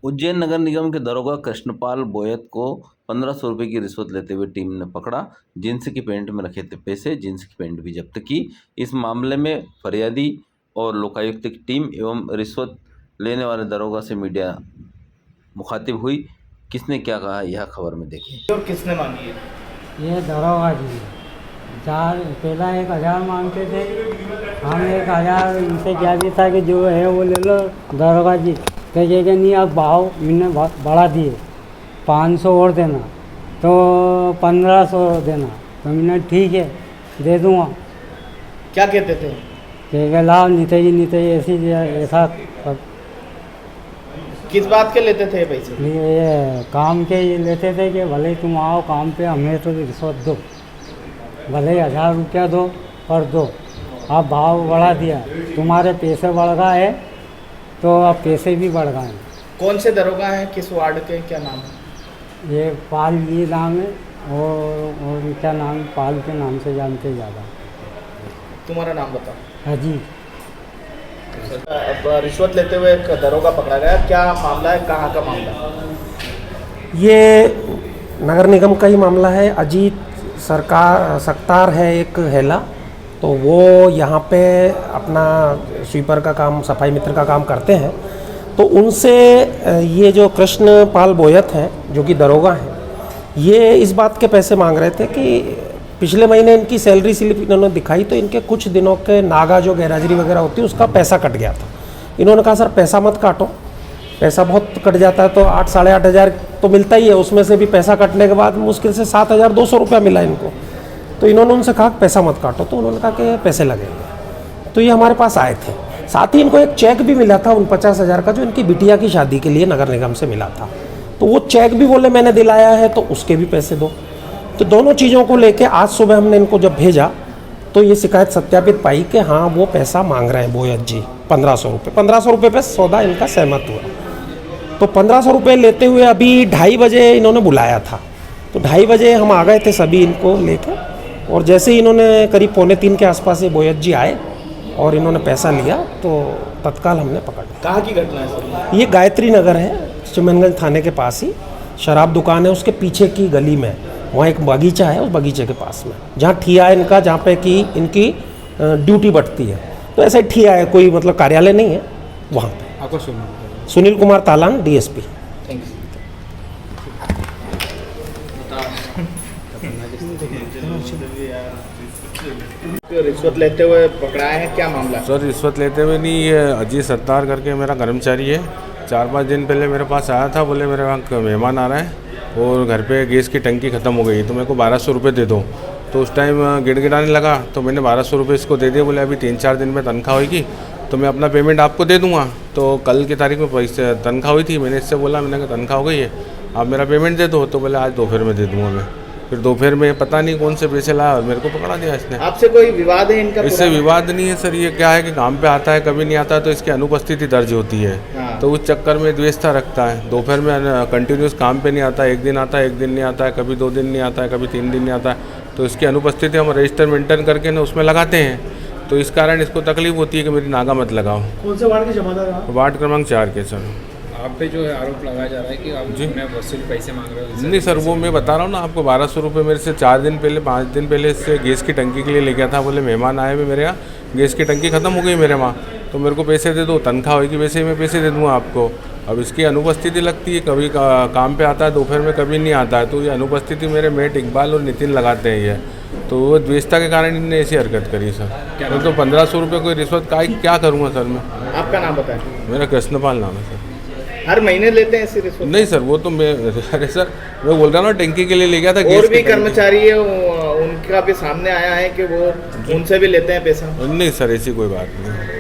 उज्जैन नगर निगम के दरोगा कृष्णपाल बोयत को 1500 रुपये की रिश्वत लेते हुए टीम ने पकड़ा। जींस की पैंट में रखे थे पैसे, जींस की पैंट भी जब्त की। इस मामले में फरियादी और लोकायुक्त की टीम एवं रिश्वत लेने वाले दरोगा से मीडिया मुखातिब हुई। किसने क्या कहा, यह खबर में देखिए। और किसने मांगी है? ये दरोगा जी पहला 1000 मांगते थे। हम 1000 उनसे क्या भी था कि जो है वो ले लो। दरोगा जी कहे कि नहीं, अब भाव मैंने बढ़ा दिए, 500 और देना, तो 1500 देना। तो मैंने ठीक है दे दूँगा। क्या कहते थे? कहेगा लाओ नीते जी ऐसा किस बात के लेते थे पैसे? ये काम के ये लेते थे कि भले तुम आओ काम पे, हमें तो रिश्वत दो, भले 1000 रुपया दो पर दो। अब भाव बढ़ा दिया, तुम्हारे पैसे बढ़ गए है तो अब पैसे भी बढ़ गए हैं। कौन से दरोगा हैं, किस वार्ड के, क्या नाम है? ये पाल ये नाम है और क्या नाम, पाल के नाम से जानते ज़्यादा। तुम्हारा नाम बताओ। हाजी अब रिश्वत लेते हुए एक दरोगा पकड़ा गया, क्या मामला है, कहाँ का मामला है? ये नगर निगम का ही मामला है। अजीत सत्तार है एक हेला, तो वो यहाँ पे अपना स्वीपर का काम, सफाई मित्र का काम करते हैं। तो उनसे ये जो कृष्णपाल बोयत हैं जो कि दरोगा हैं, ये इस बात के पैसे मांग रहे थे कि पिछले महीने इनकी सैलरी स्लिप इन्होंने दिखाई तो इनके कुछ दिनों के नागा जो गैराजरी वगैरह होती है उसका पैसा कट गया था। इन्होंने कहा सर पैसा मत काटो, पैसा बहुत कट जाता है, तो 8 साढ़े 8 हज़ार तो मिलता ही है, उसमें से भी पैसा कटने के बाद मुश्किल से 7200 रुपया मिला इनको। तो इन्होंने उनसे कहा पैसा मत काटो, तो उन्होंने कहा कि पैसे लगेंगे। तो ये हमारे पास आए थे, साथ ही इनको एक चेक भी मिला था 49,000 का जो इनकी बिटिया की शादी के लिए नगर निगम से मिला था। तो वो चेक भी बोले मैंने दिलाया है तो उसके भी पैसे दो। तो दोनों चीज़ों को लेके आज सुबह हमने इनको जब भेजा तो ये शिकायत सत्यापित पाई कि हाँ वो पैसा मांग रहे हैं बोयत जी 1500 रुपये पे सौदा इनका सहमत हुआ। तो 1500 रुपये लेते हुए अभी 2:30 बजे इन्होंने बुलाया था, तो 2:30 बजे हम आ गए थे सभी इनको लेकर, और जैसे ही इन्होंने करीब 2:45 के आसपास ये बोयत जी आए और इन्होंने पैसा लिया तो तत्काल हमने पकड़ लिया। कहाँ की घटना है सर? ये गायत्री नगर है, चिमनगंज थाने के पास ही शराब दुकान है, उसके पीछे की गली में वहाँ एक बगीचा है, उस बगीचे के पास में जहाँ ठिया है इनका, जहाँ पे कि इनकी ड्यूटी बढ़ती है। तो ऐसे ठिया है, कोई मतलब कार्यालय नहीं है वहाँ पे। आपको सुनील कुमार तालान डीएसपी। Thank you. रिश्वत लेते हुए पकड़ाए हैं, क्या मामला है? सर रिश्वत लेते हुए नहीं, ये अजीत सत्तार करके मेरा कर्मचारी है। 4-5 दिन पहले मेरे पास आया था, बोले मेरे वहाँ मेहमान आ रहा है और घर पे गैस की टंकी ख़त्म हो गई तो मेरे को 1200 रुपये दे दो। तो उस टाइम गिड़गिड़ाने लगा तो मैंने 1200 रुपये इसको दे दिए। बोले अभी 3-4 दिन में तनख्वाह होगी तो मैं अपना पेमेंट आपको दे दूँगा। तो कल की तारीख में पैसे तनख्वाह हुई थी, मैंने इससे बोला, मैंने कहा तनख्वाह हो गई है, आप मेरा पेमेंट दे दो। तो बोले आज दोपहर में दे दूँगा मैं। फिर दोपहर में पता नहीं कौन से पैसे लाया और मेरे को पकड़ा दिया इसने। आपसे कोई विवाद है इनका? इससे विवाद नहीं है सर, ये क्या है कि काम पे आता है, कभी नहीं आता है, तो इसकी अनुपस्थिति दर्ज होती है। हाँ। तो उस चक्कर में द्वेषता रखता है। दोपहर में कंटिन्यूस काम पे नहीं आता है, एक दिन आता है, एक दिन नहीं आता है, कभी 2 दिन नहीं आता है, कभी 3 दिन नहीं आता है। तो इसकी अनुपस्थिति हम रजिस्टर मेंटेन करके ना उसमें लगाते हैं, तो इस कारण इसको तकलीफ होती है कि मेरी नागा मत लगाओ। कौन से वार्ड के जमादार हैं? वार्ड क्रमांक 4 के सर। आप पे जो है आरोप लगाया जा रहा है कि आप मैं वसूल पैसे मांग रहे हो। नहीं सर, वो मैं बता रहा हूँ ना आपको, 1200 रुपये मेरे से 4 दिन पहले 5 दिन पहले इससे गैस की टंकी के लिए ले गया था। बोले मेहमान आए हुए मेरे यहाँ, गैस की टंकी ख़त्म हो गई मेरे वहाँ, तो मेरे को पैसे दे दो, तनख्वाह होगी वैसे ही मैं पैसे दे दूँगा आपको। अब इसकी अनुपस्थिति लगती है, कभी काम पे आता है दोपहर में, कभी नहीं आता है। तो ये अनुपस्थिति मेरे मेट इकबाल और नितिन लगाते हैं ये, तो वो द्वेषता के कारण इनने ऐसी हरकत करी सर। तो 1500 रुपये कोई रिश्वत का क्या करूँगा सर मैं? आपका नाम बताएं। मेरा कृष्णपाल नाम है सर। हर महीने लेते हैं ऐसी रिश्वत? नहीं सर, वो तो मैं, अरे सर मैं बोल रहा हूँ टंकी के लिए ले गया था। और भी कर्मचारी है उनका भी सामने आया है कि वो उनसे भी लेते हैं पैसा? नहीं सर, ऐसी कोई बात नहीं।